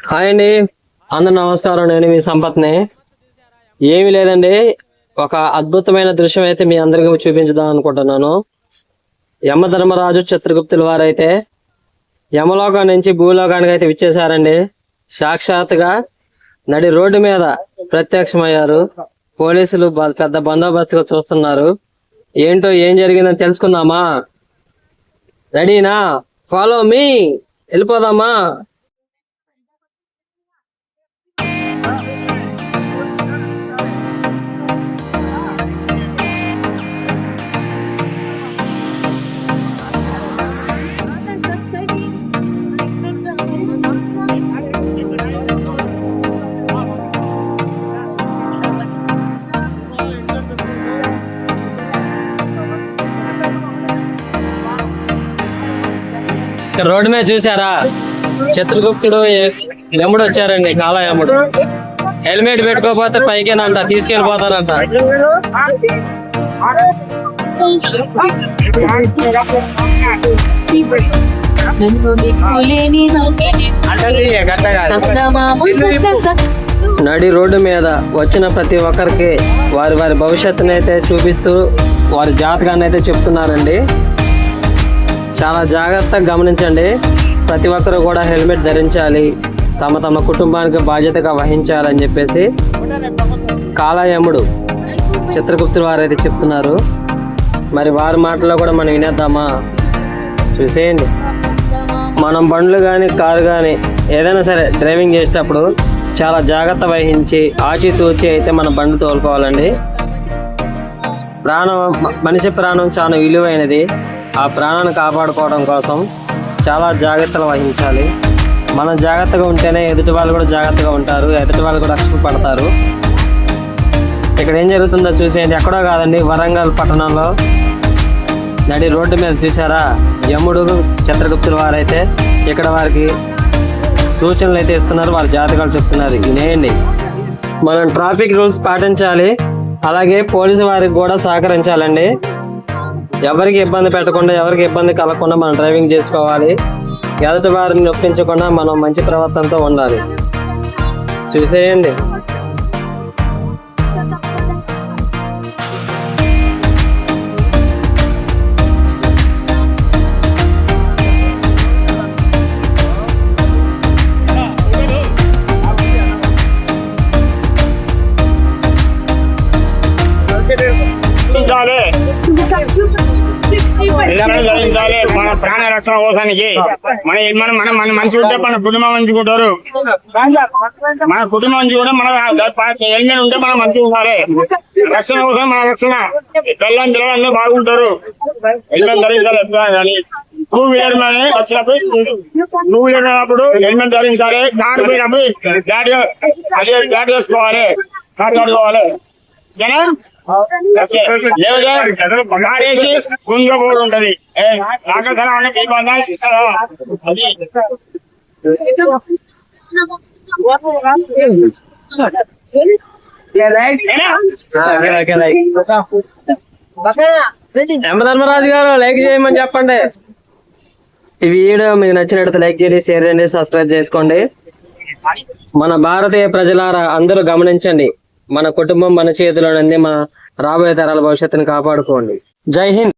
Hi అండి, అందరు నమస్కారం. నేను మీ సంపత్ని. ఏమీ లేదండి, ఒక అద్భుతమైన దృశ్యం అయితే మీ అందరికీ చూపించుదాం అనుకుంటున్నాను. యమధర్మరాజు చిత్రగుప్తుల వారైతే యమలోకం నుంచి భూలోకానికి అయితే విచ్చేశారండి. సాక్షాత్తుగా నడి రోడ్డు మీద ప్రత్యక్షమయ్యారు. పోలీసులు పెద్ద బందోబస్తుగా చూస్తున్నారు. ఏంటో ఏం జరిగిందని తెలుసుకుందామా? రెడీనా? ఫాలో మీ, వెళ్ళిపోదామా? రోడ్డు మీద చూసారా, చిత్రగుప్తుడు యముడు వచ్చారండి. కాలా యముడు హెల్మెట్ పెట్టుకోకపోతే పైకేనంట తీసుకెళ్ళిపోతారంట. నడి రోడ్డు మీద వచ్చిన ప్రతి ఒక్కరికి వారి వారి భవిష్యత్తుని అయితే చూపిస్తూ వారి జాతకాన్ని అయితే చెప్తున్నారండి. చాలా జాగ్రత్తగా గమనించండి. ప్రతి ఒక్కరు కూడా హెల్మెట్ ధరించాలి, తమ తమ కుటుంబానికి బాధ్యతగా వహించాలని చెప్పేసి కాలయముడు చిత్రగుప్తుల వారు అయితే చెప్తున్నారు. మరి వారి మాటల్లో కూడా మనం వినేద్దామా? చూసేయండి. మనం బండ్లు కానీ కారు కానీ ఏదైనా సరే డ్రైవింగ్ చేసేటప్పుడు చాలా జాగ్రత్త వహించి ఆచితూచి అయితే మన బండ్లు తోలుకోవాలండి. మనిషి ప్రాణం చాలా విలువైనది. ఆ ప్రాణాన్ని కాపాడుకోవడం కోసం చాలా జాగ్రత్తలు వహించాలి. మనం జాగ్రత్తగా ఉంటేనే ఎదుటి వాళ్ళు కూడా జాగ్రత్తగా ఉంటారు, ఎదుటి వాళ్ళు కూడా రక్షణ పడతారు. ఇక్కడ ఏం జరుగుతుందో చూసేయండి. ఎక్కడో కాదండి, వరంగల్ పట్టణంలో నడి రోడ్డు మీద చూసారా, యముడు చిత్రగుప్తుల వారైతే ఇక్కడ వారికి సూచనలు అయితే ఇస్తున్నారు, వారి జాతకాలు చెప్తున్నారు. వినేయండి. మనం ట్రాఫిక్ రూల్స్ పాటించాలి, అలాగే పోలీసు వారికి కూడా సహకరించాలండి. ఎవరికి ఇబ్బంది పెట్టకుండా, ఎవరికి ఇబ్బంది కలగకుండా మనం డ్రైవింగ్ చేసుకోవాలి. ఎదుటి వారిని నొప్పించకుండా మనం మంచి ప్రవర్తనతో ఉండాలి. చూసేయండి. మన ప్రాణ రక్షణ కోసానికి మన మంచి ఉంటే మన కుటుంబం మంచుకుంటారు. మన కుటుంబం నుంచి కూడా మన ఎంజన్ ఉంటే మనం మంచిగా ఉండాలి. రక్షణ కోసం మన రక్షణ పిల్లలు పిల్లలు బాగుంటారు. హెల్మెట్ ధరించాలి. కానీ టూ వీలర్ మీద వచ్చినప్పుడు టూ వీలర్ అప్పుడు హెల్మెట్ ధరించాలి. కారు పోయినప్పుడు గాడి వేసుకోవాలి, కారు కడుకోవాలి. గాడేసి కుంగబోడు ఉంటది. యమధర్మరాజు గారు లైక్ చేయమని చెప్పండి. ఈ వీడియో మీకు నచ్చినట్టు లైక్ చేయండి, షేర్ చేయండి, సబ్స్క్రైబ్ చేసుకోండి. మన భారతీయ ప్రజలారా అందరూ గమనించండి. మన కుటుంబం మన చేతిలో ఉంది. మన రాబోయే తరాల భవిష్యత్తుని కాపాడుకోండి. జై హింద్.